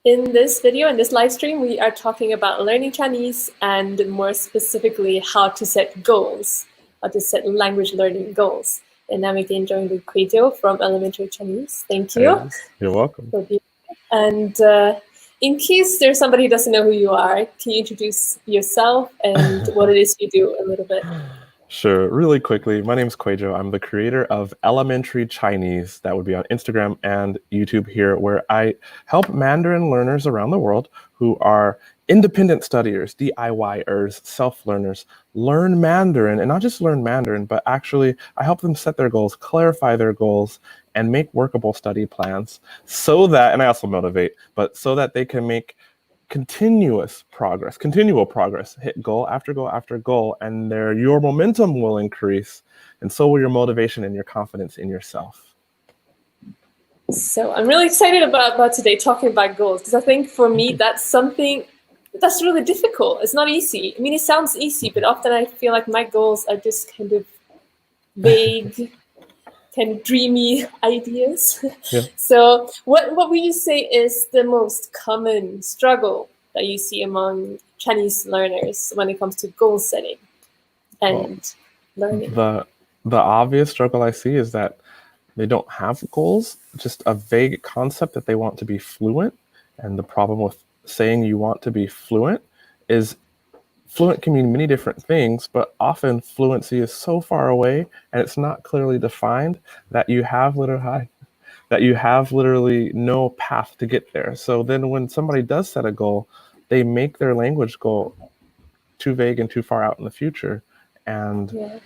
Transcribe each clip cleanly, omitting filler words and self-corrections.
In this video, in this live stream, we are talking about learning Chinese and more specifically how to set goals, how to set language learning goals. And I'm again joined with Kwei from Elementary Chinese. Thank you. Hey, you're welcome. And in case there's somebody who doesn't know who you are, can you introduce yourself and what it is you do a little bit? Sure. Really quickly, my name is Kwei. I'm the creator of Elementary Chinese. That would be on Instagram and YouTube here, where I help Mandarin learners around the world who are independent studiers, DIYers, self-learners, learn Mandarin, and not just learn Mandarin, but actually I help them set their goals, clarify their goals, and make workable study plans so that, and I also motivate, but so that they can make continual progress, hit goal after goal after goal, and your momentum will increase, and so will your motivation and your confidence in yourself. So I'm really excited about today talking about goals, because I think for me that's something that's really difficult. It's not easy. I mean, it sounds easy, but often I feel like my goals are just kind of vague, kind of dreamy ideas. Yeah. So what would you say is the most common struggle that you see among Chinese learners when it comes to goal setting and learning? The obvious struggle I see is that they don't have goals, just a vague concept that they want to be fluent. And the problem with saying you want to be fluent is fluent can mean many different things, but often fluency is so far away and it's not clearly defined that you have literally no path to get there. So then when somebody does set a goal, they make their language goal too vague and too far out in the future, and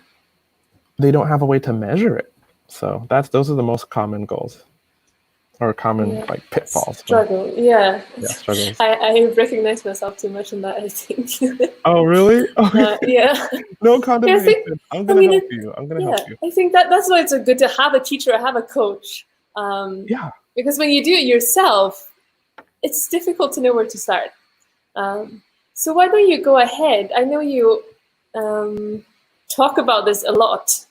they don't have a way to measure it. So those are the most common goals, or common like pitfalls. Struggles. I recognize myself too much in that, I think. Oh, really? Yeah. No condemnation. I'm gonna help you. Help you. I think that's why it's good to have a teacher or have a coach. Because when you do it yourself, it's difficult to know where to start. So why don't you go ahead? I know you talk about this a lot.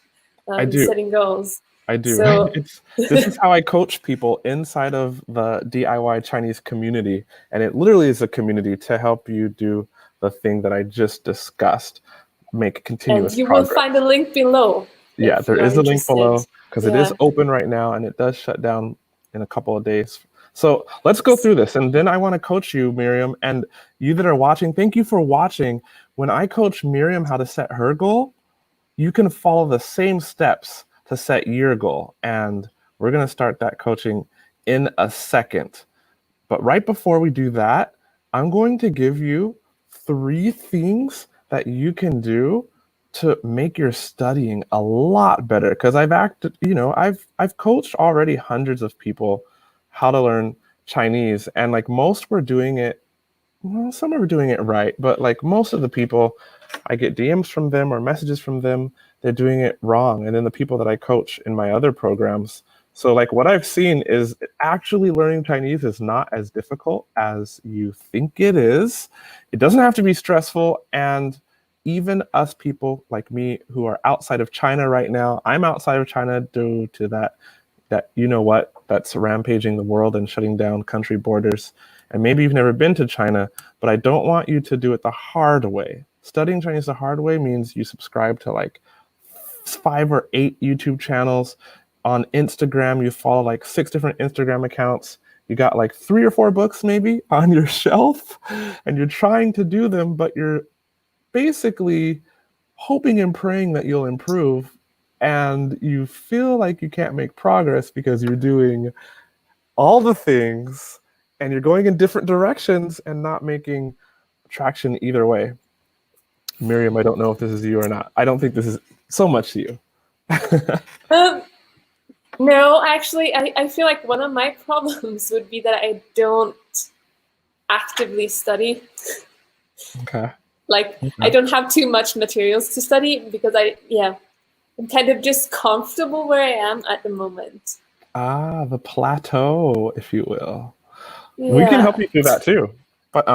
I do. Setting goals. I do. So this is how I coach people inside of the DIY Chinese community. And it literally is a community to help you do the thing that I just discussed, make continuous progress. And you will find a link below. Yeah, there is a link below, because it is open right now and it does shut down in a couple of days. So let's go through this. And then I want to coach you, Miriam, and you that are watching, thank you for watching. When I coach Miriam how to set her goal, you can follow the same steps to set your goal. And we're going to start that coaching in a second. But right before we do that, I'm going to give you 3 things that you can do to make your studying a lot better. Because I've coached already hundreds of people how to learn Chinese, and like most were doing it, well, some are doing it right, but like most of the people, I get DMs from them or messages from them, they're doing it wrong. And then the people that I coach in my other programs. So like what I've seen is actually learning Chinese is not as difficult as you think it is. It doesn't have to be stressful. And even us people like me who are outside of China right now, I'm outside of China due to that that's rampaging the world and shutting down country borders. And maybe you've never been to China, but I don't want you to do it the hard way. Studying Chinese the hard way means you subscribe to like 5 or 8 YouTube channels. On Instagram, you follow like 6 different Instagram accounts. You got like 3 or 4 books maybe on your shelf, and you're trying to do them, but you're basically hoping and praying that you'll improve. And you feel like you can't make progress because you're doing all the things and you're going in different directions and not making traction either way. Miriam, I don't know if this is you or not. I don't think this is so much to you. No, actually, I feel like one of my problems would be that I don't actively study. Okay. I don't have too much materials to study because I'm kind of just comfortable where I am at the moment. The plateau, if you will. Yeah. We can help you through that too. But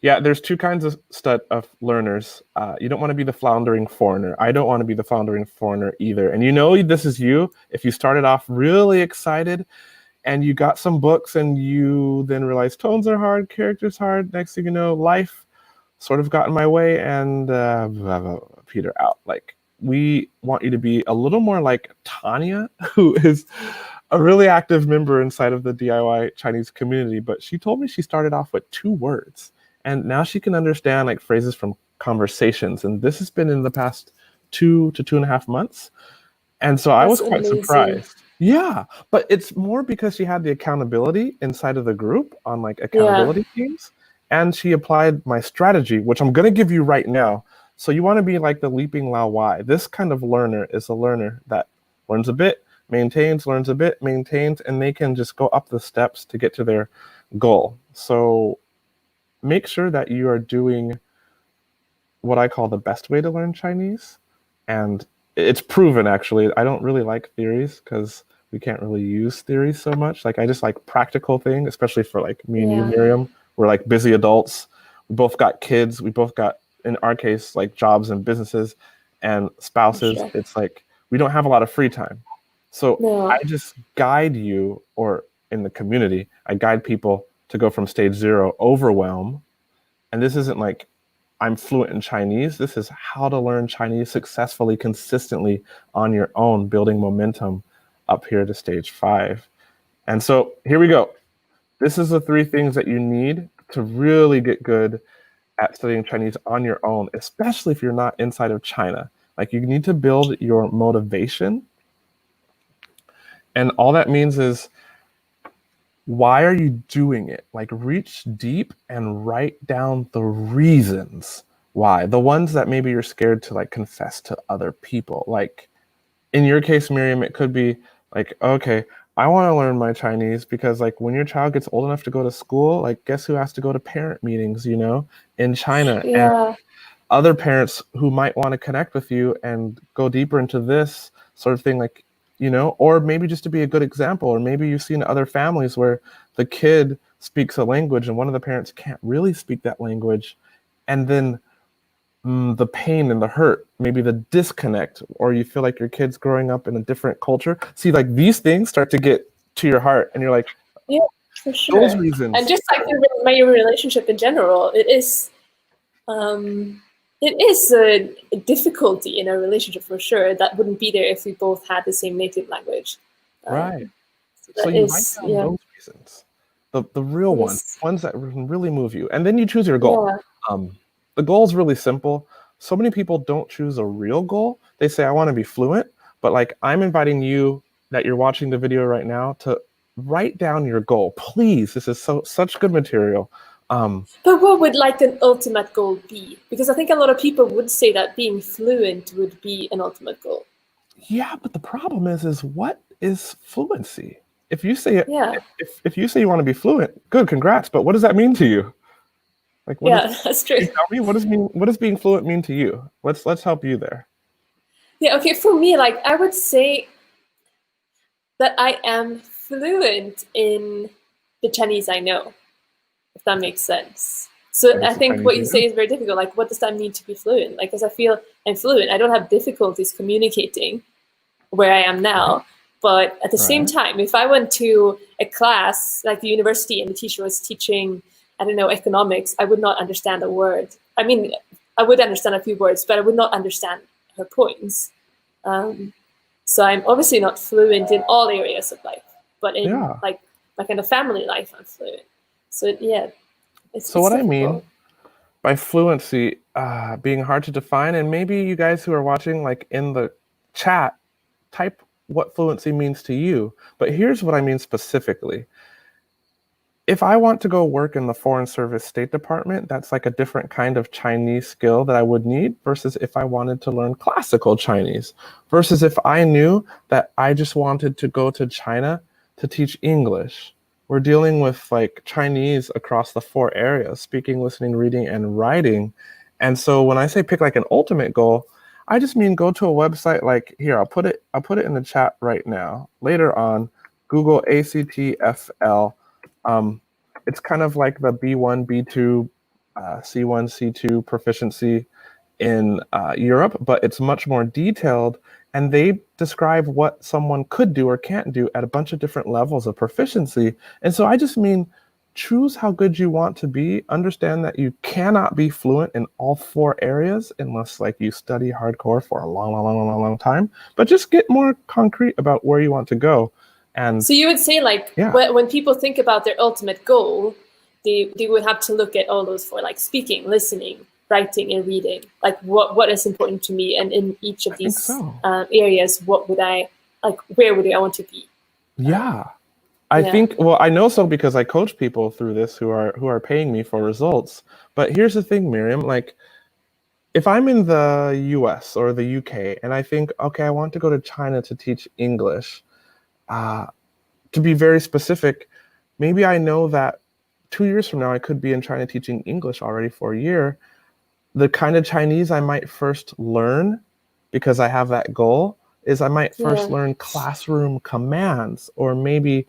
there's 2 kinds of learners. You don't want to be the floundering foreigner. I don't want to be the floundering foreigner either. And this is you. If you started off really excited, and you got some books, and you then realized tones are hard, characters hard. Next thing you know, life sort of got in my way, and peter out. Like, we want you to be a little more like Tanya, who is a really active member inside of the DIY Chinese community. But she told me she started off with 2 words, and now she can understand like phrases from conversations. And this has been in the past 2 to 2.5 months. And so I was quite amazing. surprised. Yeah, but it's more because she had the accountability inside of the group on like accountability teams, and she applied my strategy, which I'm going to give you right now. So you want to be like the leaping Lao Wai. This kind of learner is a learner that learns a bit, maintains, learns a bit, maintains, and they can just go up the steps to get to their goal. So make sure that you are doing what I call the best way to learn Chinese. And it's proven, actually. I don't really like theories because we can't really use theories so much. Like, I just like practical thing, especially for like me and you, Miriam. We're like busy adults. We both got kids. We both got, in our case, like jobs and businesses and spouses. Sure. It's like we don't have a lot of free time. So I just guide you, or in the community, I guide people to go from stage 0, overwhelm. And this isn't like I'm fluent in Chinese. This is how to learn Chinese successfully, consistently on your own, building momentum up here to stage 5. And so here we go. This is the 3 things that you need to really get good at studying Chinese on your own, especially if you're not inside of China. Like, you need to build your motivation. And all that means is, why are you doing it? Like, reach deep and write down the reasons why. The ones that maybe you're scared to like confess to other people. Like, in your case, Miriam, it could be like, okay, I want to learn my Chinese because like when your child gets old enough to go to school, like guess who has to go to parent meetings, you know, in China? And other parents who might want to connect with you and go deeper into this sort of thing, like, you know, or maybe just to be a good example, or maybe you've seen other families where the kid speaks a language and one of the parents can't really speak that language, and then the pain and the hurt, maybe the disconnect, or you feel like your kid's growing up in a different culture. See, like these things start to get to your heart, and you're like, yeah, for sure. Those reasons. And just like my relationship in general, it is a difficulty in a relationship for sure that wouldn't be there if we both had the same native language. Right. So you write down those reasons, the real ones that can really move you, and then you choose your goal. The goal is really simple. So many people don't choose a real goal. They say, I want to be fluent, but like I'm inviting you that you're watching the video right now to write down your goal. Please, this is such good material. But what would like an ultimate goal be? Because I think a lot of people would say that being fluent would be an ultimate goal. Yeah, but the problem is what is fluency? If you say if you say you want to be fluent, good, congrats. But what does that mean to you? Like, that's true. Can you tell me what does being fluent mean to you? Let's help you there. Yeah, okay. For me, like I would say that I am fluent in the Chinese I know, if that makes sense. So I think what you say is very difficult. Like, what does that mean to be fluent? Like, because I feel I'm fluent. I don't have difficulties communicating where I am now. But at the same time, if I went to a class like the university and the teacher was teaching, I don't know, economics, I would not understand a word. I mean, I would understand a few words, but I would not understand her points. So I'm obviously not fluent in all areas of life, but in like my kind of family life, I'm fluent. So yeah. So what I mean by fluency being hard to define, and maybe you guys who are watching, like in the chat, type what fluency means to you. But here's what I mean specifically. If I want to go work in the Foreign Service State Department, that's like a different kind of Chinese skill that I would need versus if I wanted to learn classical Chinese, versus if I knew that I just wanted to go to China to teach English. We're dealing with like Chinese across the 4 areas: speaking, listening, reading, and writing. And so when I say pick like an ultimate goal, I just mean go to a website like here. I'll put it in the chat right now. Later on, Google ACTFL. It's kind of like the B1, B2, C1, C2 proficiency in Europe, but it's much more detailed, and they describe what someone could do or can't do at a bunch of different levels of proficiency. And so I just mean, choose how good you want to be. Understand that you cannot be fluent in all 4 areas unless like you study hardcore for a long time. But just get more concrete about where you want to go. And so you would say like when people think about their ultimate goal, they would have to look at all those 4, like speaking, listening, writing, and reading. Like what is important to me, and in each of these areas, what would I like? Where would I want to be? Yeah. I think, well, I know so because I coach people through this who are paying me for results. But here's the thing, Miriam, like if I'm in the US or the UK and I think, okay, I want to go to China to teach English, to be very specific, maybe I know that 2 years from now, I could be in China teaching English already for a year. The kind of Chinese I might first learn, because I have that goal, is I might first learn classroom commands or maybe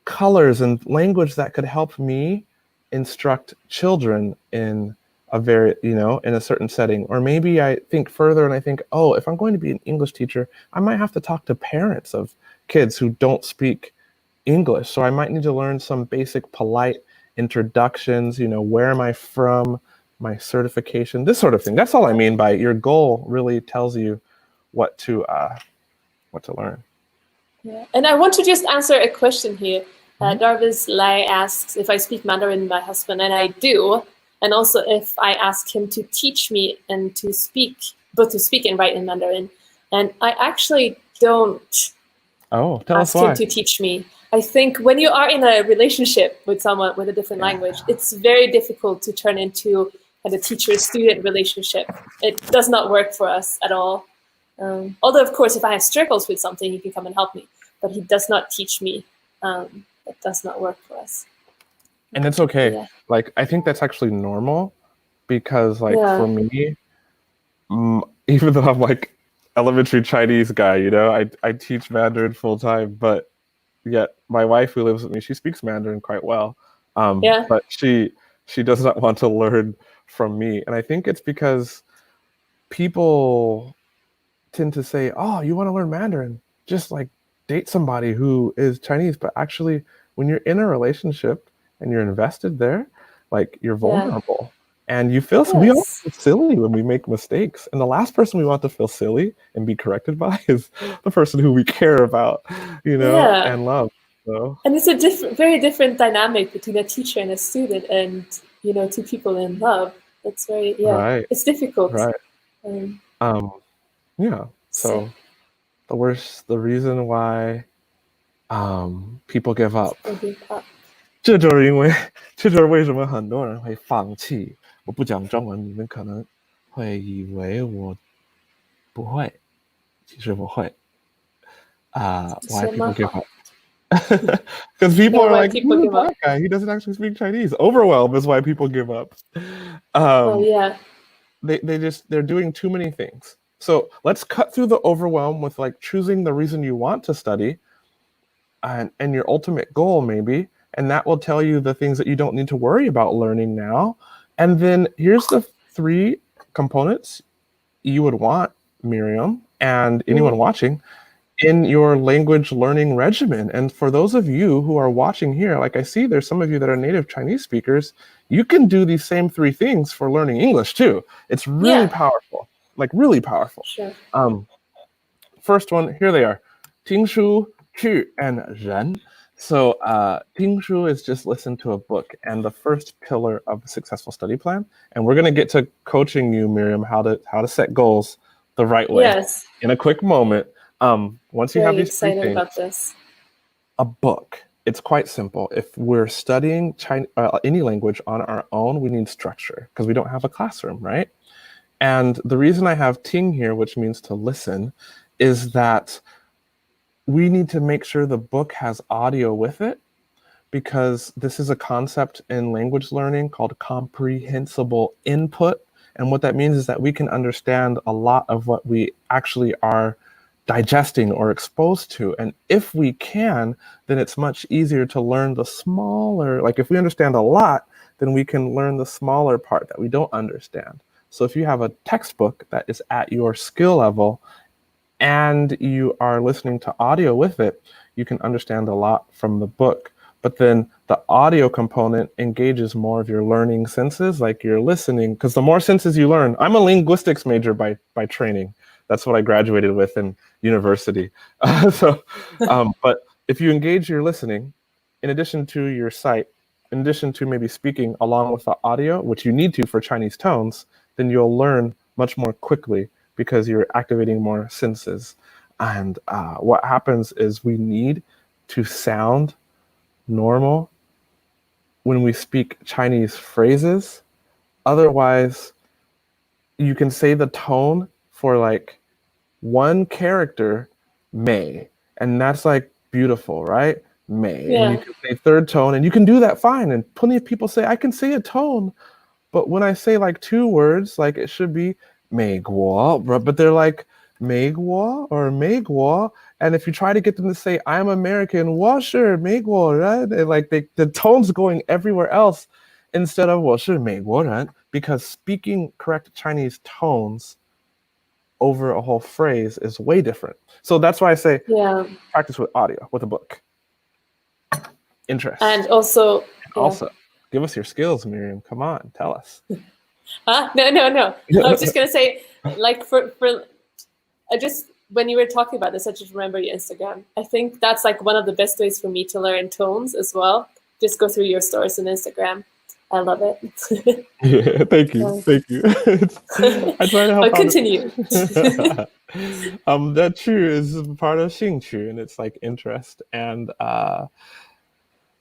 colors and language that could help me instruct children in a very, in a certain setting. Or maybe I think further and I think, oh, if I'm going to be an English teacher, I might have to talk to parents of kids who don't speak English. So I might need to learn some basic polite introductions, where am I from, my certification, this sort of thing. That's all I mean by your goal really tells you what to learn. Yeah. And I want to just answer a question here. Darvis Lai asks if I speak Mandarin with my husband, and I do. And also if I ask him to teach me and to speak, both to speak and write in Mandarin. And I actually don't ask him to teach me. I think when you are in a relationship with someone with a different language, it's very difficult to turn into a teacher-student relationship. It does not work for us at all. Although, of course, if I have struggles with something, he can come and help me. But he does not teach me. It does not work for us. And it's okay. Yeah. Like, I think that's actually normal because, like, for me, even though I'm, like, elementary Chinese guy, I teach Mandarin full time, but yet my wife who lives with me, she speaks Mandarin quite well. But she does not want to learn from me. And I think it's because people tend to say, oh, you want to learn Mandarin? Just like date somebody who is Chinese. But actually, when you're in a relationship and you're invested there, like you're vulnerable. And you feel, we all feel silly when we make mistakes. And the last person we want to feel silly and be corrected by is the person who we care about, and love. So. And it's a very different dynamic between a teacher and a student and, 2 people in love. It's very, it's difficult. Right. So the reason why people give up. 这就是为什么很多人会放弃。我不讲中文，你们可能会以为我不会，其实我会。Why people give up? Because people are like, who's the black guy? He doesn't actually speak Chinese. Overwhelm is why people give up. They're doing too many things. So let's cut through the overwhelm with like choosing the reason you want to study and your ultimate goal maybe. And that will tell you the things that you don't need to worry about learning now. And then here's the 3 components you would want, Miriam, and anyone watching, in your language learning regimen. And for those of you who are watching here, like I see there's some of you that are native Chinese speakers, you can do these same 3 things for learning English too. It's really powerful, like really powerful. Sure. First one, here they are. 听书, 去, and 人. So 听书 is just listen to a book and the first pillar of a successful study plan. And we're going to get to coaching you, Miriam, how to set goals the right way in a quick moment. Once you have these 3 things, about this. A book. It's quite simple. If we're studying any language on our own, we need structure because we don't have a classroom, right? And the reason I have ting here, which means to listen, is that we need to make sure the book has audio with it because this is a concept in language learning called comprehensible input. And what that means is that we can understand a lot of what we actually are digesting or exposed to. And if we can, then it's much easier to learn the smaller, like if we understand a lot, then we can learn the smaller part that we don't understand. So if you have a textbook that is at your skill level, and you are listening to audio with it, you can understand a lot from the book. But then the audio component engages more of your learning senses, like you're listening, because the more senses you learn, I'm a linguistics major by training. That's what I graduated with in university. But if you engage your listening, in addition to your sight, in addition to maybe speaking along with the audio, which you need to for Chinese tones, then you'll learn much more quickly because you're activating more senses. And what happens is we need to sound normal when we speak Chinese phrases. Otherwise, you can say the tone for like one character, may, and that's like beautiful, right? May. And you can say third tone, and you can do that fine. And plenty of people say, I can say a tone, but when I say like two words, like it should be 美国, but they're like 美国 or 美国. And if you try to get them to say, I'm American, 我是美国人, like the tone's going everywhere else instead of 我是美国人, because speaking correct Chinese tones over a whole phrase is way different. So that's why I say practice with audio, with a book. Interest. And also, give us your skills, Miriam. Come on, tell us. No. I was just gonna say, like for I just when you were talking about this, I just remember your Instagram. I think that's like one of the best ways for me to learn tones as well. Just go through your stories on Instagram. I love it. Yeah, thank you. I try to help. I'll continue. That true is part of 兴趣, and it's like interest. And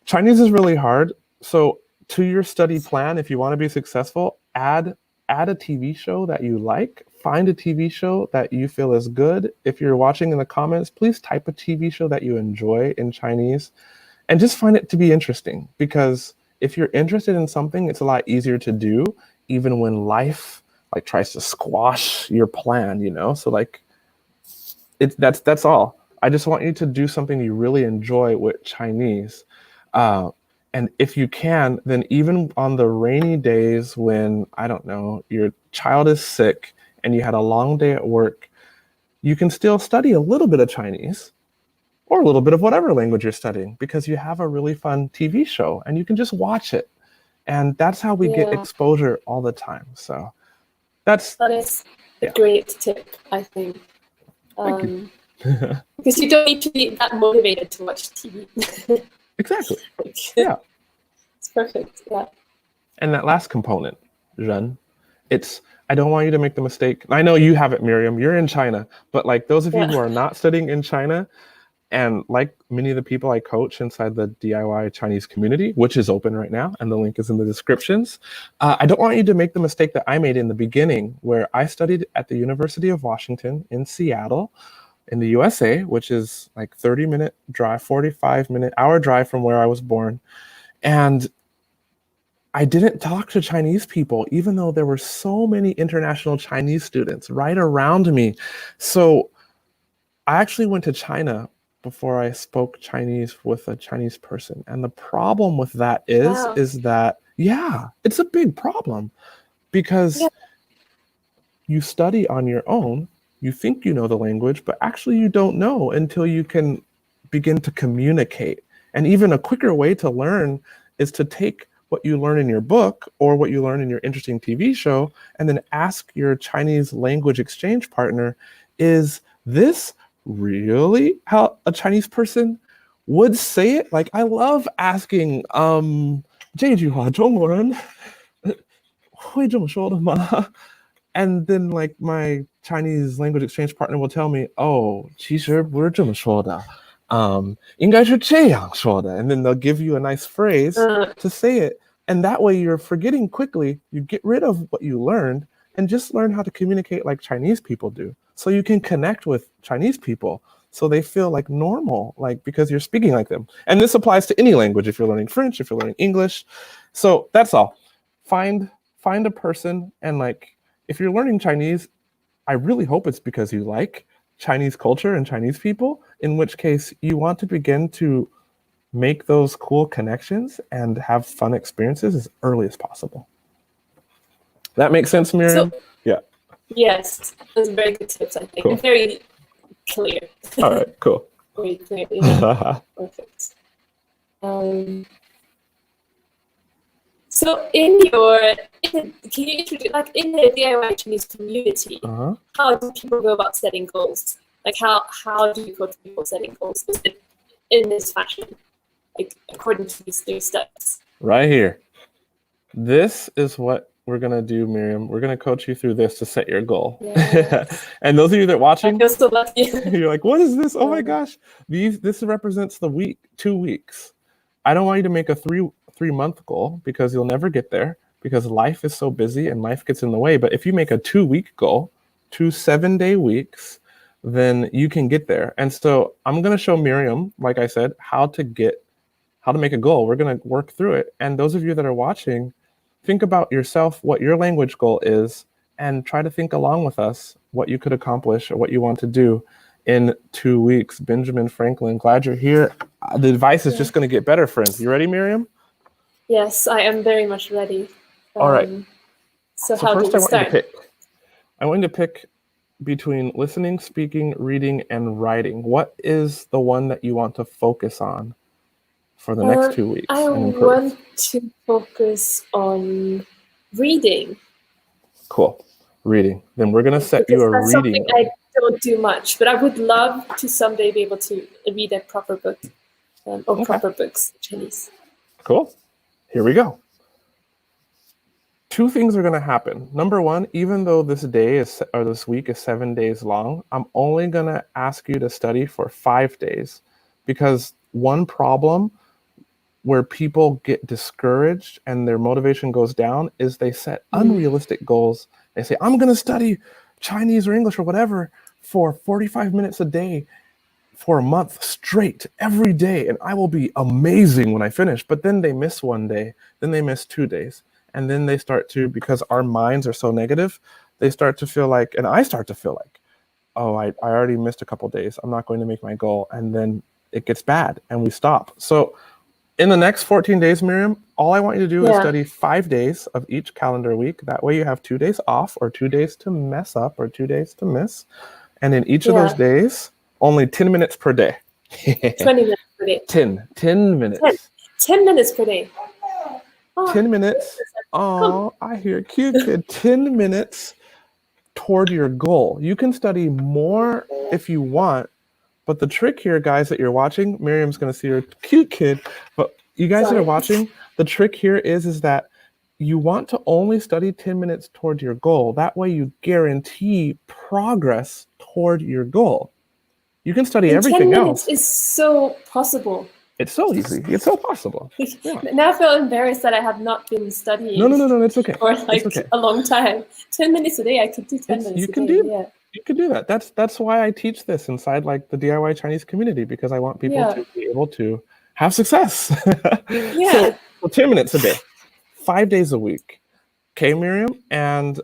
Chinese is really hard. So to your study plan, if you want to be successful, add a TV show that you like. Find a TV show that you feel is good. If you're watching in the comments, please type a TV show that you enjoy in Chinese, and just find it to be interesting, because if you're interested in something, it's a lot easier to do, even when life like tries to squash your plan, you know? So like, that's all. I just want you to do something you really enjoy with Chinese. And if you can, then even on the rainy days when, I don't know, your child is sick and you had a long day at work, you can still study a little bit of Chinese, or a little bit of whatever language you're studying, because you have a really fun TV show and you can just watch it. And that's how we get exposure all the time. So that is a great tip, I think. Thank you. Because you don't need to be that motivated to watch TV. Exactly. Yeah. It's perfect. Yeah. And that last component, 人, I don't want you to make the mistake. I know you have it, Miriam. You're in China, but like those of you who are not studying in China, and like many of the people I coach inside the DIY Chinese community, which is open right now, and the link is in the descriptions, I don't want you to make the mistake that I made in the beginning, where I studied at the University of Washington in Seattle, in the USA, which is like 30-minute drive, 45-hour drive from where I was born. And I didn't talk to Chinese people, even though there were so many international Chinese students right around me. So I actually went to China before I spoke Chinese with a Chinese person. And the problem with that is that, it's a big problem, because you study on your own, you think you know the language, but actually you don't know until you can begin to communicate. And even a quicker way to learn is to take what you learn in your book or what you learn in your interesting TV show, and then ask your Chinese language exchange partner, is this really how a Chinese person would say it? Like, I love asking, 这句话中国人会这么说的吗? And then like my Chinese language exchange partner will tell me, 其实不是这么说的，应该是这样说的. And then they'll give you a nice phrase to say it. And that way you're forgetting quickly, you get rid of what you learned and just learn how to communicate like Chinese people do. So you can connect with Chinese people so they feel like normal, like because you're speaking like them. And this applies to any language, if you're learning French, if you're learning English. So that's all. Find a person, and like, if you're learning Chinese, I really hope it's because you like Chinese culture and Chinese people, in which case you want to begin to make those cool connections and have fun experiences as early as possible. That makes sense, Miriam? Yes, those are very good tips, I think. Cool. Very clear. All right, cool. Very clear. Yeah. Perfect. So can you introduce, like in the DIY Chinese community, how do people go about setting goals? Like how do you coach people setting goals? Is it in this fashion, like according to these 3 steps? Right here. This is what we're gonna do, Miriam. We're gonna coach you through this to set your goal. Yes. And those of you that are watching, I feel so lucky. You're like, what is this? Oh my gosh. This represents the week, 2 weeks. I don't want you to make a three-month goal because you'll never get there because life is so busy and life gets in the way. But if you make a 2-week goal, 2 7-day weeks, then you can get there. And so I'm going to show Miriam, like I said, how to make a goal. We're going to work through it. And those of you that are watching, think about yourself, what your language goal is, and try to think along with us what you could accomplish or what you want to do in 2 weeks. Benjamin Franklin, glad you're here. The advice is just going to get better, friend. You ready, Miriam? Yes, I am very much ready. All right. So how do we start? I want you to pick between listening, speaking, reading, and writing. What is the one that you want to focus on for the next 2 weeks? I want to focus on reading. Cool. Reading. Then we're going to set you a reading. Something I don't do much, but I would love to someday be able to read a proper book or proper books in Chinese. Cool. Here we go. 2 things are going to happen. Number 1, even though this week is 7 days long, I'm only going to ask you to study for 5 days because one problem where people get discouraged and their motivation goes down is they set unrealistic goals. They say, I'm going to study Chinese or English or whatever for 45 minutes a day for a month straight every day, and I will be amazing when I finish. But then they miss 1 day, then they miss 2 days, and then they start to, because our minds are so negative, they start to feel like, and I start to feel like, oh, I already missed a couple days. I'm not going to make my goal. And then it gets bad and we stop. So in the next 14 days, Miriam, all I want you to do is study 5 days of each calendar week. That way you have 2 days off or 2 days to mess up or 2 days to miss. And in each of those days, only 10 minutes per day. 20 minutes per day. 10 minutes. 10 minutes per day. 10 minutes. Oh, I hear cute kid. 10 minutes toward your goal. You can study more if you want, but the trick here, guys, that you're watching, Miriam's going to see her cute kid, but you guys that are watching, the trick here is that you want to only study 10 minutes toward your goal. That way you guarantee progress toward your goal. You can study everything 10 minutes else. Is so possible. It's so easy. It's so possible. Yeah. Now I feel embarrassed that I have not been studying. No, it's okay. For a long time. 10 minutes a day, I could do 10 minutes a day. You can do that. That's why I teach this inside like the DIY Chinese community, because I want people to be able to have success. So 10 minutes a day, 5 days a week. Okay, Miriam? And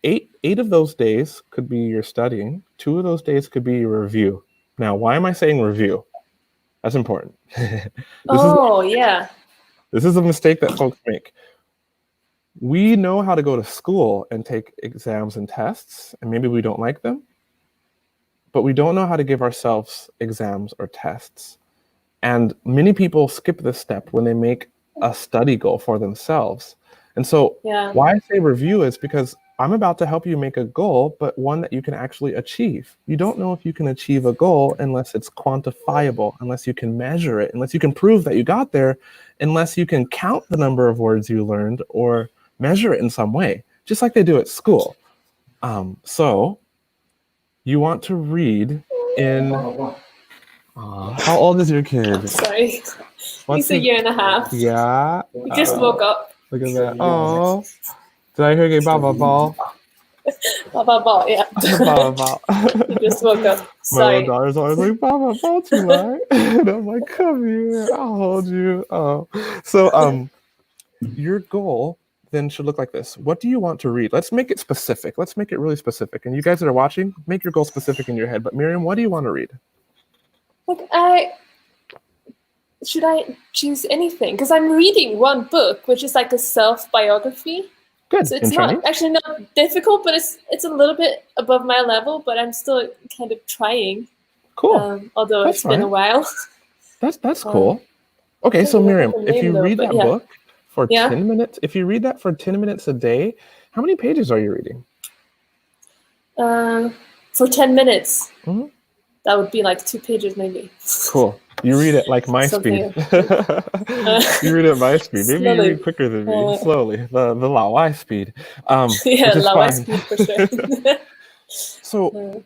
eight of those days could be your studying. 2 of those days could be your review. Now, why am I saying review? That's important. This is a mistake that folks make. We know how to go to school and take exams and tests, and maybe we don't like them, but we don't know how to give ourselves exams or tests. And many people skip this step when they make a study goal for themselves. And so why I say review is because I'm about to help you make a goal, but one that you can actually achieve. You don't know if you can achieve a goal unless it's quantifiable, unless you can measure it, unless you can prove that you got there, unless you can count the number of words you learned or measure it in some way, just like they do at school. So you want to read in... how old is your kid? Sorry. He's a year and a half. Yeah. He just woke up. Look at that. Oh. Did I hear you baba ball? Baba ball, yeah. Baba ball. He just woke up. Sorry. My daughter's always like, baba ball tonight. And I'm like, come here, I'll hold you. Oh. So your goal then should look like this. What do you want to read? Let's make it specific. Let's make it really specific. And you guys that are watching, make your goal specific in your head. But Miriam, what do you want to read? Should I choose anything? Because I'm reading one book, which is like a self-biography. Good. So it's In not Chinese? actually not difficult, but it's a little bit above my level, but I'm still kind of trying. Cool. Although That's it's been a fine. while. That's I cool. Okay, can't so remember Miriam, her if name you though, read but that yeah. book for Yeah. 10 minutes, if you read that for 10 minutes a day, how many pages are you reading? For 10 minutes. Mm-hmm. That would be like 2 pages maybe. Cool. You read it like my speed. Something like You read it at my speed. Maybe you read slowly. quicker than me, slowly, the Lao Wai speed, Yeah, which is Lao fine. speed for sure. So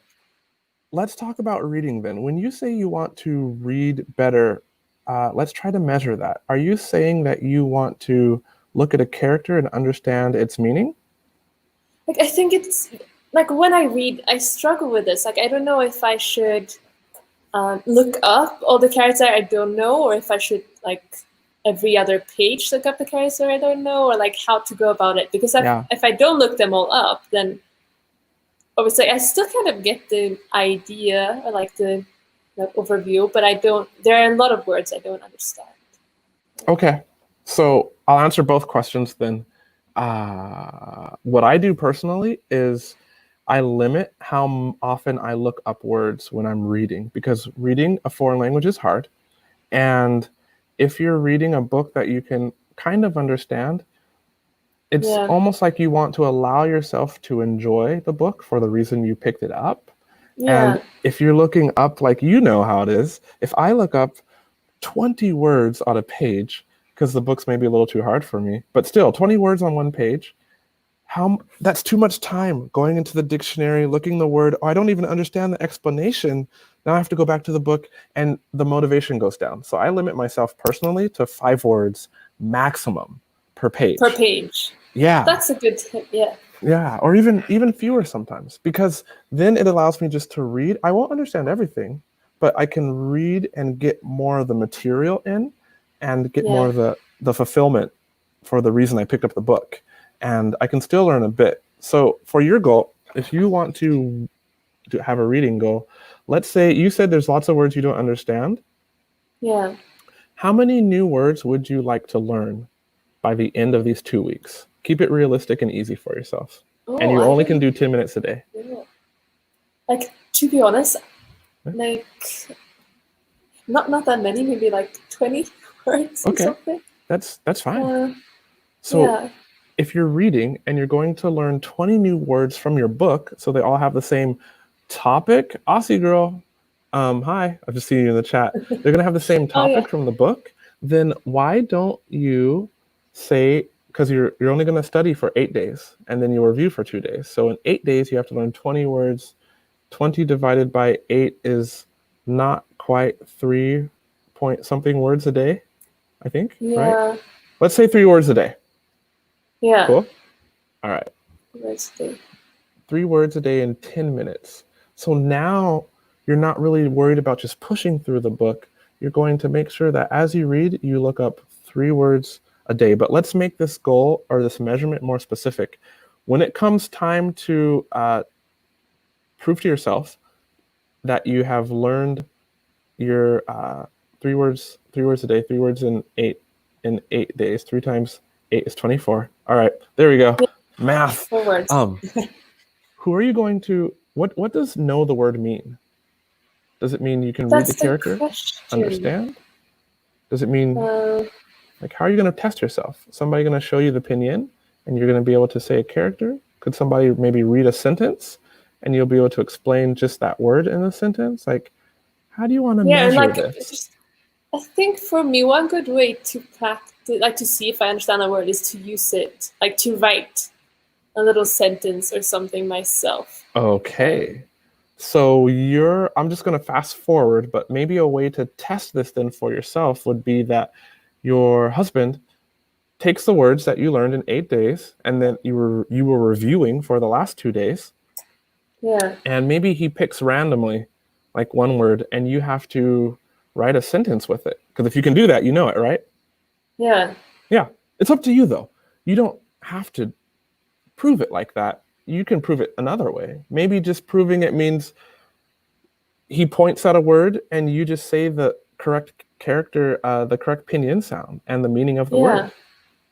let's talk about reading then. When you say you want to read better, let's try to measure that. Are you saying that you want to look at a character and understand its meaning? Like I think it's like when I read, I struggle with this. Like I don't know if I should look up all the characters I don't know, or if I should like every other page look up the character I don't know, or like how to go about it. Because Yeah. if I don't look them all up, then obviously I still kind of get the idea or like the overview, but I don't. There are a lot of words I don't understand. Okay. So I'll answer both questions then. What I do personally is I limit how often I look up words when I'm reading, because reading a foreign language is hard. And if you're reading a book that you can kind of understand, it's Yeah. almost like you want to allow yourself to enjoy the book for the reason you picked it up. Yeah. And if you're looking up, like you know how it is, if I look up 20 words on a page, because the books may be a little too hard for me, but still 20 words on one page, that's too much time going into the dictionary, looking the word. Oh, I don't even understand the explanation. Now I have to go back to the book and the motivation goes down. So I limit myself personally to 5 words maximum per page. Per page. Yeah. That's a good tip. Yeah. Yeah, or even fewer sometimes, because then it allows me just to read. I won't understand everything, but I can read and get more of the material in and get more of the fulfillment for the reason I picked up the book. And I can still learn a bit. So for your goal, if you want to have a reading goal, let's say you said there's lots of words you don't understand. Yeah. How many new words would you like to learn by the end of these 2 weeks? Keep it realistic and easy for yourself. And you only can do 10 minutes a day. Yeah. Like, to be honest, like, not that many, maybe like 20 words or something. That's fine. So yeah. If you're reading and you're going to learn 20 new words from your book, so they all have the same topic, Aussie girl, hi, I've just seen you in the chat. They're gonna have the same topic from the book. Then why don't you say, because you're only gonna study for 8 days and then you review for 2 days. So in 8 days you have to learn 20 words. 20 divided by 8 is not quite 3 point something words a day, I think. Yeah. Right? Let's say 3 words a day. Yeah. Cool. All right. 3 words a day in 10 minutes. So now you're not really worried about just pushing through the book. You're going to make sure that as you read, you look up 3 words a day. But let's make this goal or this measurement more specific. When it comes time to prove to yourself that you have learned your 3 words a day, 3 words in 8 days, 3 times 8 is 24. All right, there we go. Math. 4 words. Who are you going to? What does know the word mean? Does it mean you can read the character, understand? Does it mean like how are you going to test yourself? Somebody going to show you the pinyin, and you're going to be able to say a character? Could somebody maybe read a sentence, and you'll be able to explain just that word in the sentence? Like, how do you want to measure this? I think for me, one good way to practice, like to see if I understand a word, is to use it, like to write a little sentence or something myself. Okay. So I'm just going to fast forward, but maybe a way to test this then for yourself would be that your husband takes the words that you learned in 8 days and then you were reviewing for the last 2 days. Yeah. And maybe he picks randomly like one word and you have to write a sentence with it. Because if you can do that, you know it, right? Yeah. Yeah. It's up to you though. You don't have to prove it like that. You can prove it another way. Maybe just proving it means he points out a word and you just say the correct character, the correct pinyin sound and the meaning of the word.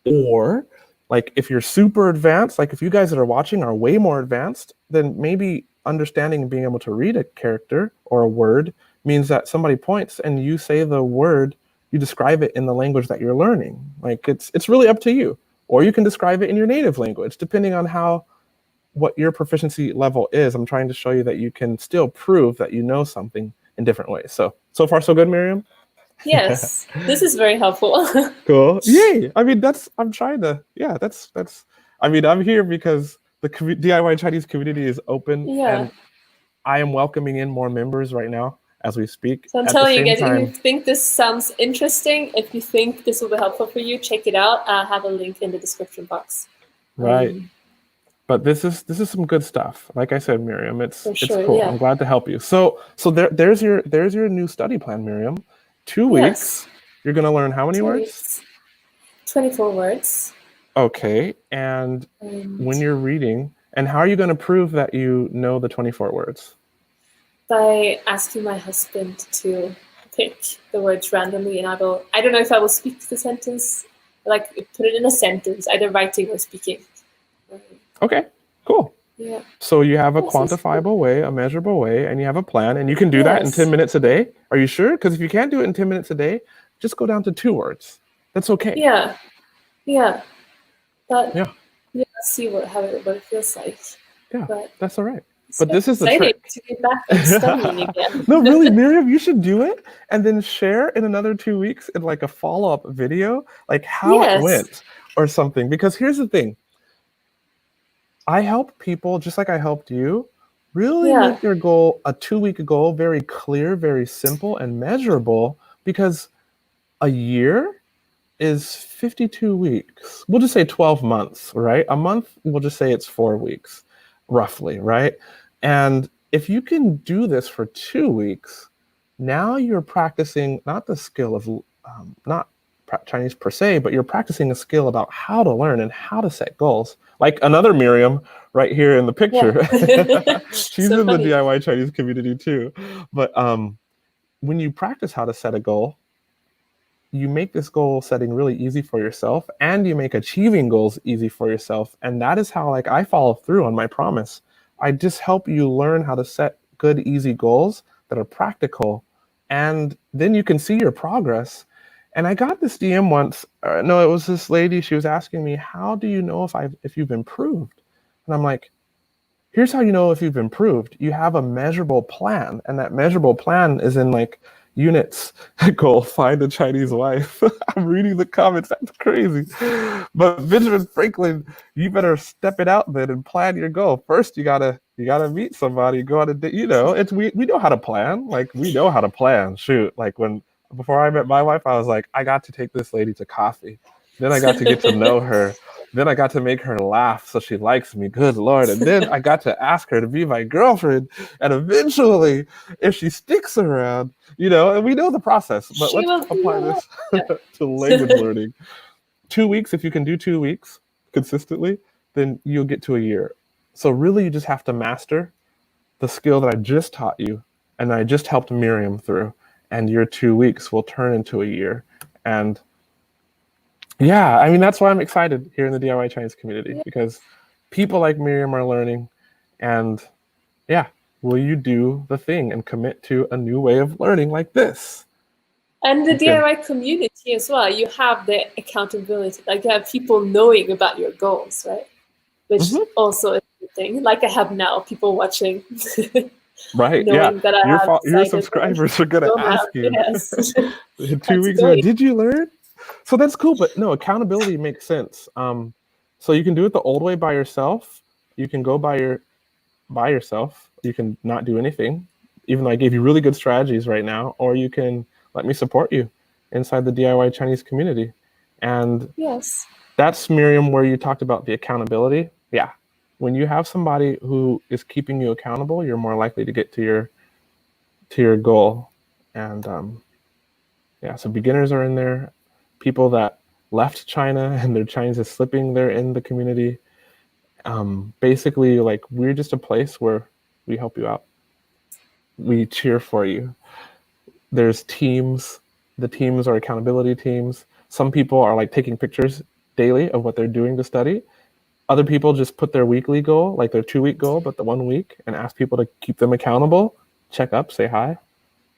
Or Like if you're super advanced, like if you guys that are watching are way more advanced, then maybe understanding and being able to read a character or a word means that somebody points and you say the word, you describe it in the language that you're learning. Like it's really up to you. Or you can describe it in your native language, depending on what your proficiency level is. I'm trying to show you that you can still prove that you know something in different ways. So far so good, Miriam? Yes, this is very helpful. Cool. Yay. I mean, I'm here because the DIY Chinese community is open and I am welcoming in more members right now as we speak. So I'm telling you guys, if you think this sounds interesting, if you think this will be helpful for you, check it out. I'll have a link in the description box. Right. But this is some good stuff. Like I said, Miriam, it's cool. Yeah. I'm glad to help you. So there's your new study plan, Miriam. 2 weeks. You're going to learn how many words? 24 words. Okay. And when you're reading, and how are you going to prove that you know the 24 words? By asking my husband to pick the words randomly, and I don't know if I will speak the sentence, like put it in a sentence, either writing or speaking. Okay, cool. Yeah. So you have a quantifiable way, a measurable way, and you have a plan, and you can do that in 10 minutes a day. Are you sure? Because if you can't do it in 10 minutes a day, just go down to 2 words. That's okay. Yeah. But see what it feels like. Yeah, that's all right. But this is the trick. To get back and studying again. No, really, Miriam, you should do it and then share in another 2 weeks in like a follow-up video, like how it went or something. Because here's the thing. I help people, just like I helped you, really make your goal a 2-week goal, very clear, very simple, and measurable, because a year is 52 weeks. We'll just say 12 months, right? A month, we'll just say it's 4 weeks, roughly, right? And if you can do this for 2 weeks, now you're practicing not the skill of, not Chinese per se, but you're practicing a skill about how to learn and how to set goals. Like another Miriam right here in the picture. Yeah. She's so in funny. The DIY Chinese community too. But when you practice how to set a goal, you make this goal setting really easy for yourself, and you make achieving goals easy for yourself. And that is how I follow through on my promise. I just help you learn how to set good, easy goals that are practical. And then you can see your progress. And I got this DM once. No, it was this lady. She was asking me, how do you know if you've improved? And I'm like, here's how you know if you've improved. You have a measurable plan. And that measurable plan is in like units. Goal, find a Chinese wife. I'm reading the comments. That's crazy. But Benjamin Franklin, you better step it out then and plan your goal. First, you gotta meet somebody. Go on a date. We know how to plan. Like we know how to plan. Shoot, like before I met my wife, I was like, I got to take this lady to coffee. Then I got to get to know her. Then I got to make her laugh so she likes me. Good Lord. And then I got to ask her to be my girlfriend. And eventually, if she sticks around, and we know the process. But let's apply this to language learning. 2 weeks, if you can do 2 weeks consistently, then you'll get to a year. So really, you just have to master the skill that I just taught you and I just helped Miriam through. And your 2 weeks will turn into a year. And yeah, I mean, that's why I'm excited here in the DIY Chinese community, because people like Miriam are learning. And yeah, will you do the thing and commit to a new way of learning like this? And the DIY community as well, you have the accountability, like you have people knowing about your goals, right? Which also is a thing. Like I have now, people watching. Right, yeah. Your subscribers are going to ask you. Yes. In 2 weeks, did you learn? So that's cool, but no, accountability makes sense. So you can do it the old way by yourself. You can go by yourself. You can not do anything, even though I gave you really good strategies right now, or you can let me support you inside the DIY Chinese community. And that's, Miriam, where you talked about the accountability. Yeah. When you have somebody who is keeping you accountable, you're more likely to get to your goal. And so beginners are in there. People that left China and their Chinese is slipping, they're in the community. Basically, like, we're just a place where we help you out. We cheer for you. There's teams. The teams are accountability teams. Some people are like taking pictures daily of what they're doing to study. Other people just put their weekly goal, like their 2-week goal, but the 1 week, and ask people to keep them accountable, check up, say hi.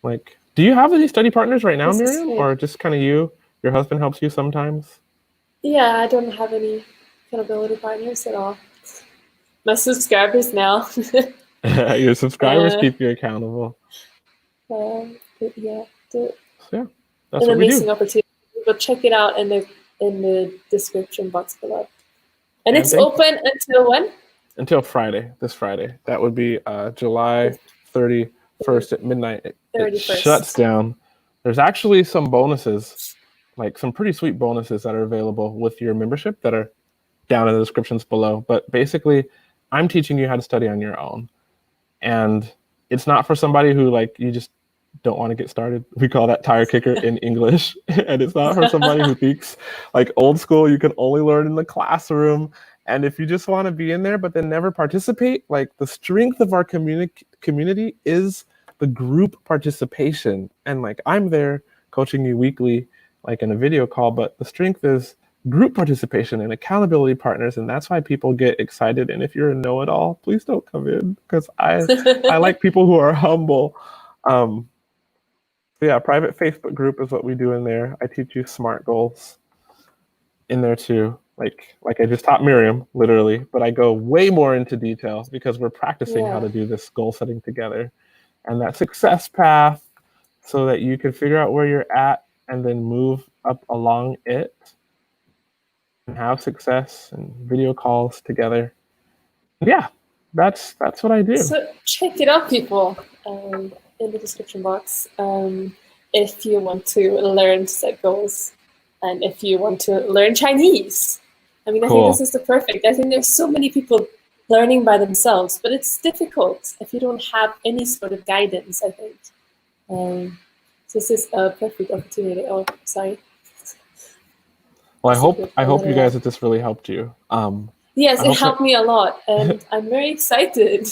Like, do you have any study partners right now, Miriam? Or just kind of you? Your husband helps you sometimes? Yeah, I don't have any accountability partners at all. My subscribers now. Your subscribers keep you accountable. Yeah, so yeah, that's an what amazing we do. opportunity. But check it out in the description box below. And it's open until when? Until Friday, this Friday. That would be July 31st at midnight. It shuts down. There's actually some bonuses, like some pretty sweet bonuses that are available with your membership that are down in the descriptions below. But basically, I'm teaching you how to study on your own. And it's not for somebody who, like, you just don't want to get started. We call that tire kicker in English. And it's not for somebody who thinks like old school, you can only learn in the classroom. And if you just want to be in there, but then never participate, like, the strength of our community is the group participation. And like, I'm there coaching you weekly, like in a video call, but the strength is group participation and accountability partners. And that's why people get excited. And if you're a know-it-all, please don't come in, because I like people who are humble. So yeah, private Facebook group is what we do in there. I teach you SMART goals in there too. Like I just taught Miriam, literally, but I go way more into detail because we're practicing how to do this goal setting together. And that success path, so that you can figure out where you're at and then move up along it and have success and video calls together. Yeah, that's what I do. So check it out, people, in the description box. If you want to learn to set goals, and if you want to learn Chinese. I mean, I think this is the perfect. I think there's so many people learning by themselves, but it's difficult if you don't have any sort of guidance, I think. So this is a perfect opportunity. Oh, sorry. Well, I hope you guys that this really helped you. Yes, it helped me a lot, and I'm very excited.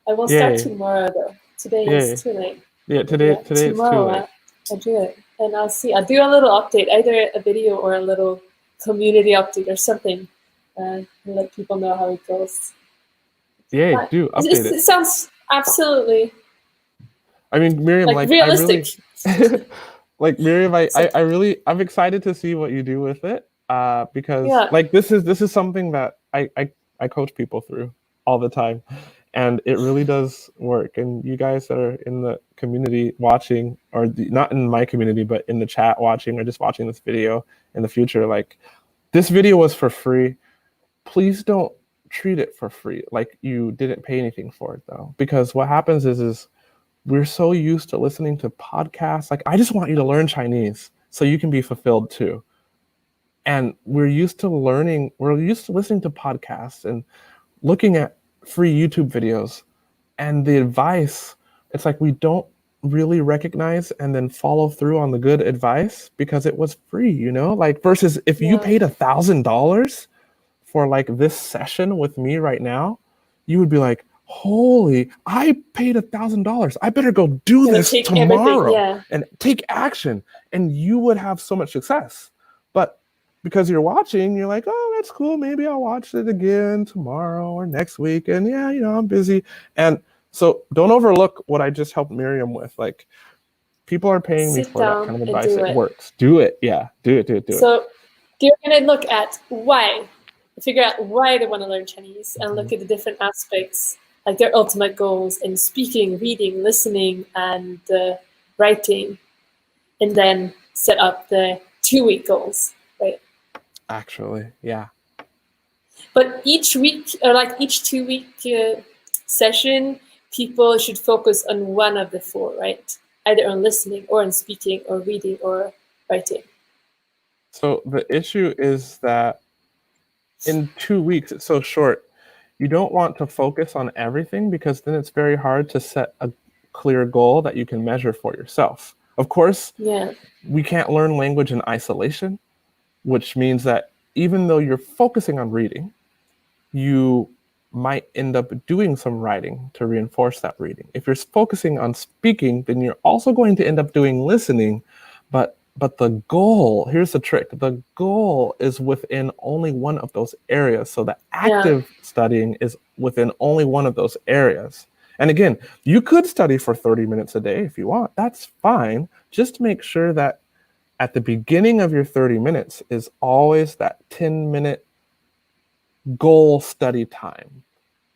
I will start tomorrow, though. Today is too late. Yeah, tomorrow it's too late. I'll do it, and I'll see. I'll do a little update, either a video or a little community update or something, and let people know how it goes. Yeah, do update it. It sounds absolutely. I mean, Miriam, like realistic. Like Miriam, I'm excited to see what you do with it, because like this is something that I coach people through all the time, and it really does work. And you guys that are in the community watching, or not in my community, but in the chat watching, or just watching this video in the future, like, this video was for free. Please don't treat it for free like you didn't pay anything for it, though, because what happens is we're so used to listening to podcasts. Like, I just want you to learn Chinese so you can be fulfilled too. And we're used to listening to podcasts and looking at free YouTube videos, and the advice, it's like we don't really recognize and then follow through on the good advice because it was free, you know, like, versus if you paid $1,000 for like this session with me right now, you would be like, holy, I paid $1,000. I better go do this tomorrow and take action. And you would have so much success. But because you're watching, you're like, oh, that's cool. Maybe I'll watch it again tomorrow or next week. And yeah, you know, I'm busy. And so don't overlook what I just helped Miriam with. Like, people are paying me for that kind of advice. It works. Do it. Yeah, do it. So you're going to look at figure out why they want to learn Chinese, and look at the different aspects, like their ultimate goals in speaking, reading, listening, and writing, and then set up the 2-week goals, right? Actually, yeah. But each week, or like each 2-week session, people should focus on one of the 4, right? Either on listening or on speaking or reading or writing. So the issue is that in 2 weeks, it's so short. You don't want to focus on everything, because then it's very hard to set a clear goal that you can measure for yourself. Of course, we can't learn language in isolation, which means that even though you're focusing on reading, you might end up doing some writing to reinforce that reading. If you're focusing on speaking, then you're also going to end up doing listening, but But the goal, here's the trick. The goal is within only one of those areas. So the active studying is within only one of those areas. And again, you could study for 30 minutes a day if you want. That's fine. Just make sure that at the beginning of your 30 minutes is always that 10-minute goal study time.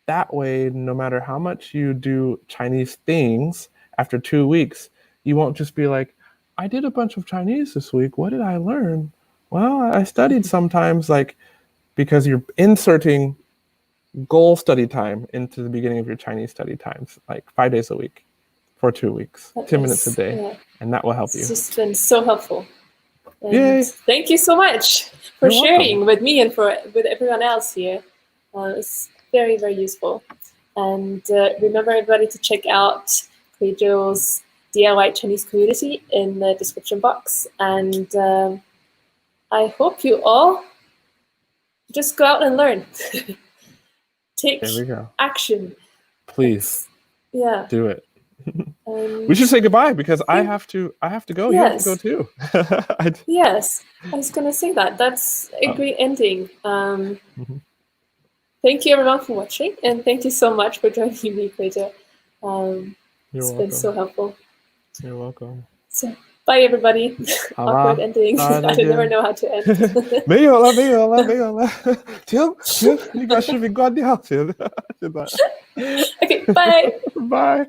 That way, no matter how much you do Chinese things after 2 weeks, you won't just be like, I did a bunch of Chinese this week. What did I learn? Well, I studied sometimes, like, because you're inserting goal study time into the beginning of your Chinese study times, like 5 days a week for 2 weeks, 10 minutes a day, and that will help you. It's just been so helpful. And Yay. Thank you so much for sharing with me and with everyone else here. It's very, very useful. And remember, everybody, to check out Guizhou's DIY Chinese community in the description box. And I hope you all just go out and learn. Take action. Please. Yeah. Do it. We should say goodbye because I have to go. Yes. You have to go too. Yes, I was going to say that. That's a great ending. Thank you everyone for watching, and thank you so much for joining me, Guizhou. It's been so helpful. You're welcome. So, bye everybody. Awkward ending. I never know how to end. 没有了，停，你把视频关掉，现在。Okay, bye. Bye.